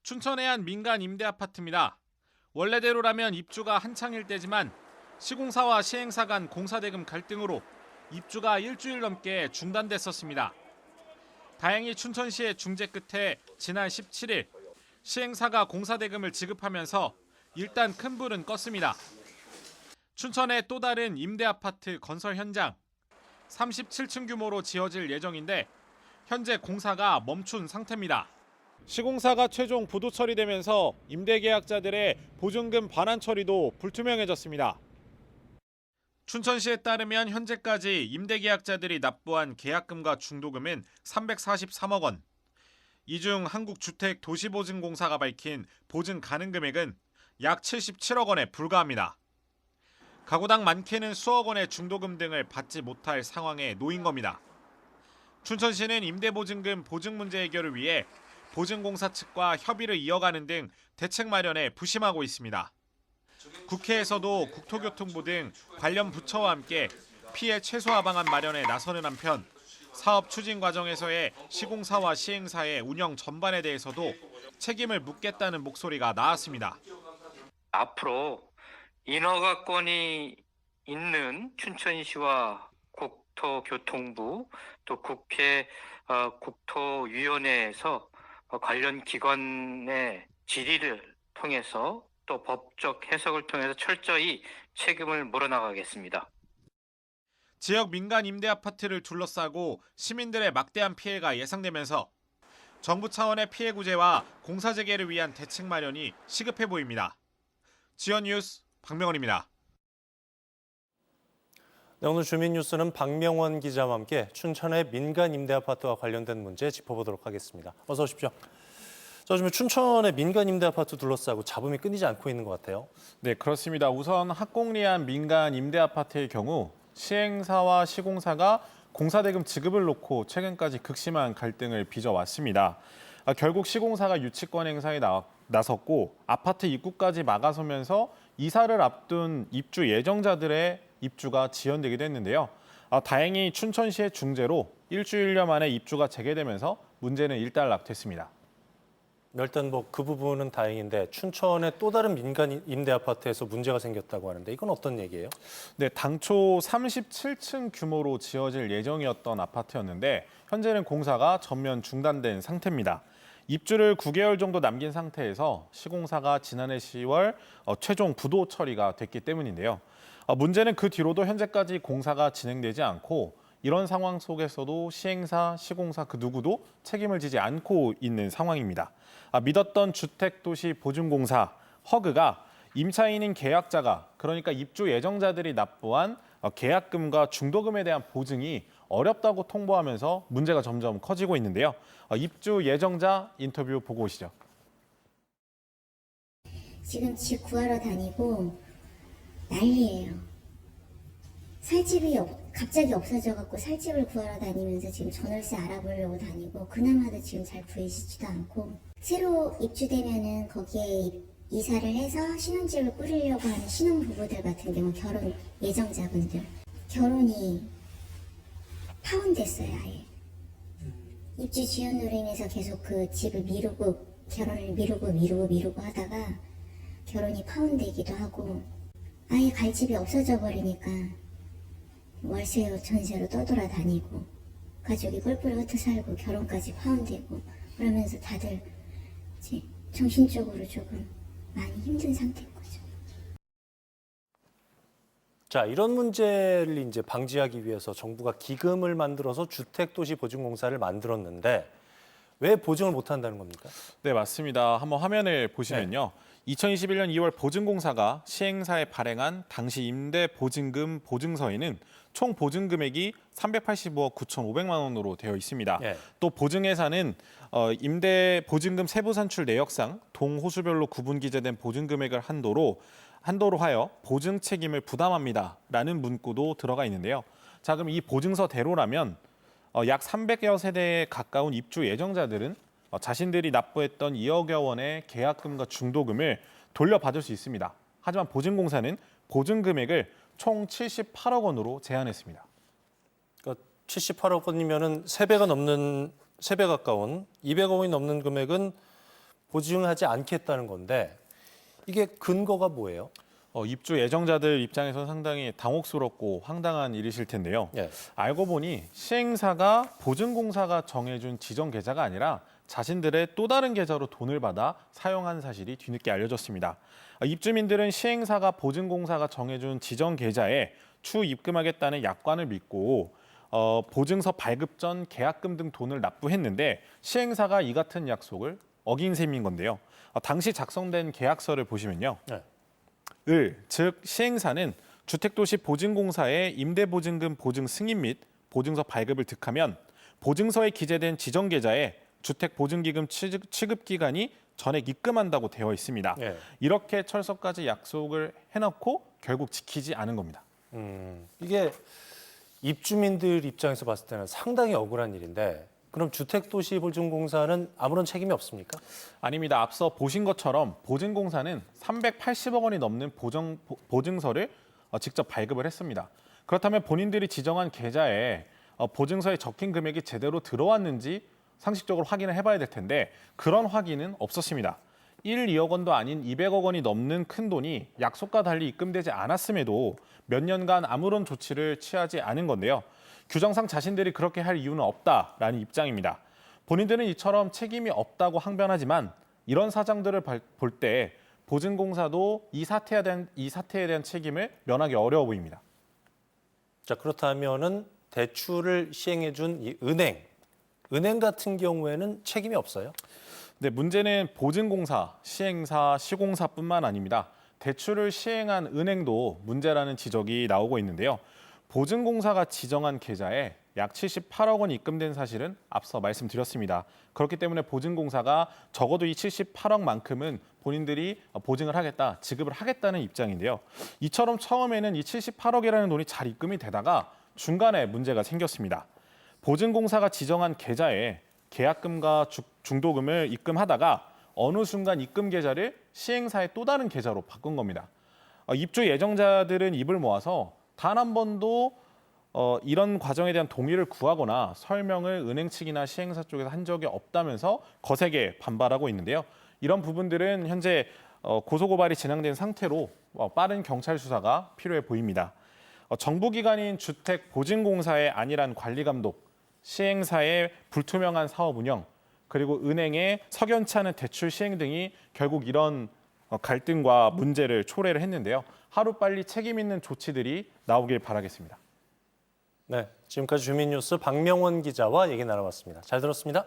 춘천의 한 민간 임대 아파트입니다. 원래대로라면 입주가 한창일 때지만 시공사와 시행사 간 공사대금 갈등으로 입주가 일주일 넘게 중단됐었습니다. 다행히 춘천시의 중재 끝에 지난 17일 시행사가 공사대금을 지급하면서 일단 큰 불은 껐습니다. 춘천의 또 다른 임대 아파트 건설 현장 37층 규모로 지어질 예정인데 현재 공사가 멈춘 상태입니다. 시공사가 최종 부도 처리되면서 임대계약자들의 보증금 반환 처리도 불투명해졌습니다. 춘천시에 따르면 현재까지 임대계약자들이 납부한 계약금과 중도금은 343억 원. 이 중 한국주택도시보증공사가 밝힌 보증 가능 금액은 약 77억 원에 불과합니다. 가구당 많게는 수억 원의 중도금 등을 받지 못할 상황에 놓인 겁니다. 춘천시는 임대보증금 보증 문제 해결을 위해 보증공사 측과 협의를 이어가는 등 대책 마련에 부심하고 있습니다. 국회에서도 국토교통부 등 관련 부처와 함께 피해 최소화 방안 마련에 나서는 한편 사업 추진 과정에서의 시공사와 시행사의 운영 전반에 대해서도 책임을 묻겠다는 목소리가 나왔습니다. 앞으로 인허가권이 있는 춘천시와 국토교통부 또 국회 국토위원회에서 관련 기관의 질의를 통해서 또 법적 해석을 통해서 철저히 책임을 물어나가겠습니다. 지역 민간 임대 아파트를 둘러싸고 시민들의 막대한 피해가 예상되면서 정부 차원의 피해 구제와 공사 재개를 위한 대책 마련이 시급해 보입니다. 지연 뉴스 박명원입니다. 네, 오늘 주민 뉴스는 박명원 기자와 함께 춘천의 민간 임대 아파트와 관련된 문제 짚어보도록 하겠습니다. 어서 오십시오. 자, 요즘 춘천의 민간 임대 아파트 둘러싸고 잡음이 끊이지 않고 있는 것 같아요. 네, 그렇습니다. 우선 학공리한 민간 임대 아파트의 경우 시행사와 시공사가 공사대금 지급을 놓고 최근까지 극심한 갈등을 빚어왔습니다. 결국 시공사가 유치권 행사에 나섰고 아파트 입구까지 막아서면서 이사를 앞둔 입주 예정자들의 입주가 지연되기도 했는데요. 다행히 춘천시의 중재로 일주일여 만에 입주가 재개되면서 문제는 일단락됐습니다. 일단 그 부분은 다행인데 춘천의 또 다른 민간 임대 아파트에서 문제가 생겼다고 하는데 이건 어떤 얘기예요? 네, 당초 37층 규모로 지어질 예정이었던 아파트였는데 현재는 공사가 전면 중단된 상태입니다. 입주를 9개월 정도 남긴 상태에서 시공사가 지난해 10월 최종 부도 처리가 됐기 때문인데요. 문제는 그 뒤로도 현재까지 공사가 진행되지 않고 이런 상황 속에서도 시행사, 시공사 그 누구도 책임을 지지 않고 있는 상황입니다. 믿었던 주택도시보증공사 허그가 임차인인 계약자가 그러니까 입주 예정자들이 납부한 계약금과 중도금에 대한 보증이 어렵다고 통보하면서 문제가 점점 커지고 있는데요. 입주 예정자 인터뷰 보고 오시죠. 지금 집 구하러 다니고 난리예요. 살 집이 갑자기 없어져갖고 살 집을 구하러 다니면서 지금 전월세 알아보려고 다니고 그나마도 지금 잘 구해지지도 않고 새로 입주되면은 거기에 이사를 해서 신혼집을 꾸리려고 하는 신혼부부들 같은 경우 결혼 예정자분들 결혼이 파혼됐어요. 아예 입주 지연으로 인해서 계속 그 집을 미루고 결혼을 미루고 하다가 결혼이 파혼되기도 하고 아예 갈 집이 없어져 버리니까 월세 전세로 떠돌아다니고 가족이 뿔뿔이 흩어 살고 결혼까지 파혼되고 그러면서 다들 이제 정신적으로 조금 많이 힘든 상태인 거죠. 자, 이런 문제를 이제 방지하기 위해서 정부가 기금을 만들어서 주택도시보증공사를 만들었는데 왜 보증을 못 한다는 겁니까? 네, 맞습니다. 한번 화면을 보시면요. 2021년 2월 보증공사가 시행사에 발행한 당시 임대보증금 보증서에는 총 보증금액이 385억 9,500만 원으로 되어 있습니다. 또 보증회사는 임대보증금 세부 산출 내역상 동호수별로 구분 기재된 보증금액을 한도로 하여 보증 책임을 부담합니다라는 문구도 들어가 있는데요. 자, 그럼 이 보증서대로라면 약 300여 세대에 가까운 입주 예정자들은 자신들이 납부했던 2억여 원의 계약금과 중도금을 돌려받을 수 있습니다. 하지만 보증공사는 보증 금액을 총 78억 원으로 제한했습니다. 그러니까 78억 원이면은 3배 가까운 200억 원이 넘는 금액은 보증하지 않겠다는 건데 이게 근거가 뭐예요? 입주 예정자들 입장에서는 상당히 당혹스럽고 황당한 일이실 텐데요. 예. 알고 보니 시행사가 보증공사가 정해준 지정 계좌가 아니라 자신들의 또 다른 계좌로 돈을 받아 사용한 사실이 뒤늦게 알려졌습니다. 입주민들은 시행사가 보증공사가 정해준 지정 계좌에 추후 입금하겠다는 약관을 믿고 보증서 발급 전 계약금 등 돈을 납부했는데 시행사가 이 같은 약속을 어긴 셈인 건데요. 당시 작성된 계약서를 보시면요. 네. 즉 시행사는 주택도시보증공사에 임대보증금 보증 승인 및 보증서 발급을 득하면 보증서에 기재된 지정 계좌에 주택보증기금 취급 기간이 전액 입금한다고 되어 있습니다. 예. 이렇게 철석까지 약속을 해놓고 결국 지키지 않은 겁니다. 이게 입주민들 입장에서 봤을 때는 상당히 억울한 일인데 그럼 주택도시보증공사는 아무런 책임이 없습니까? 아닙니다. 앞서 보신 것처럼 보증공사는 380억 원이 넘는 보증서를 직접 발급을 했습니다. 그렇다면 본인들이 지정한 계좌에 보증서에 적힌 금액이 제대로 들어왔는지 상식적으로 확인을 해봐야 될 텐데 그런 확인은 없었습니다. 1, 2억 원도 아닌 200억 원이 넘는 큰 돈이 약속과 달리 입금되지 않았음에도 몇 년간 아무런 조치를 취하지 않은 건데요. 규정상 자신들이 그렇게 할 이유는 없다라는 입장입니다. 본인들은 이처럼 책임이 없다고 항변하지만 이런 사정들을 볼 때 보증공사도 이 사태에 대한 책임을 면하기 어려워 보입니다. 자, 그렇다면은 대출을 시행해 준 이 은행 같은 경우에는 책임이 없어요? 네, 문제는 보증공사, 시행사, 시공사뿐만 아닙니다. 대출을 시행한 은행도 문제라는 지적이 나오고 있는데요. 보증공사가 지정한 계좌에 약 78억 원이 입금된 사실은 앞서 말씀드렸습니다. 그렇기 때문에 보증공사가 적어도 이 78억만큼은 본인들이 보증을 하겠다, 지급을 하겠다는 입장인데요. 이처럼 처음에는 이 78억이라는 돈이 잘 입금이 되다가 중간에 문제가 생겼습니다. 보증공사가 지정한 계좌에 계약금과 중도금을 입금하다가 어느 순간 입금 계좌를 시행사의 또 다른 계좌로 바꾼 겁니다. 입주 예정자들은 입을 모아서 단 한 번도 이런 과정에 대한 동의를 구하거나 설명을 은행 측이나 시행사 쪽에서 한 적이 없다면서 거세게 반발하고 있는데요. 이런 부분들은 현재 고소고발이 진행된 상태로 빠른 경찰 수사가 필요해 보입니다. 정부기관인 주택보증공사의 안일한 관리감독, 시행사의 불투명한 사업 운영, 그리고 은행의 석연치 않은 대출 시행 등이 결국 이런 갈등과 문제를 초래를 했는데요. 하루빨리 책임 있는 조치들이 나오길 바라겠습니다. 네, 지금까지 주민뉴스 박명원 기자와 얘기 나눠봤습니다. 잘 들었습니다.